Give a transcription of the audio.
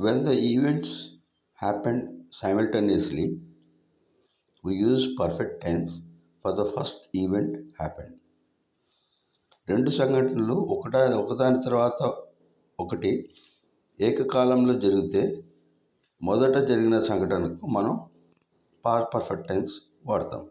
When the events happen simultaneously, we use perfect tense for the first event happened. రెండు సంఘటనలు ఒకదాని తర్వాత ఒకటి ఏకకాలంలో జరిగితే మొదట జరిగిన సంఘటనకు మనం పర్ఫెక్ట్ టెన్స్ వాడతాం.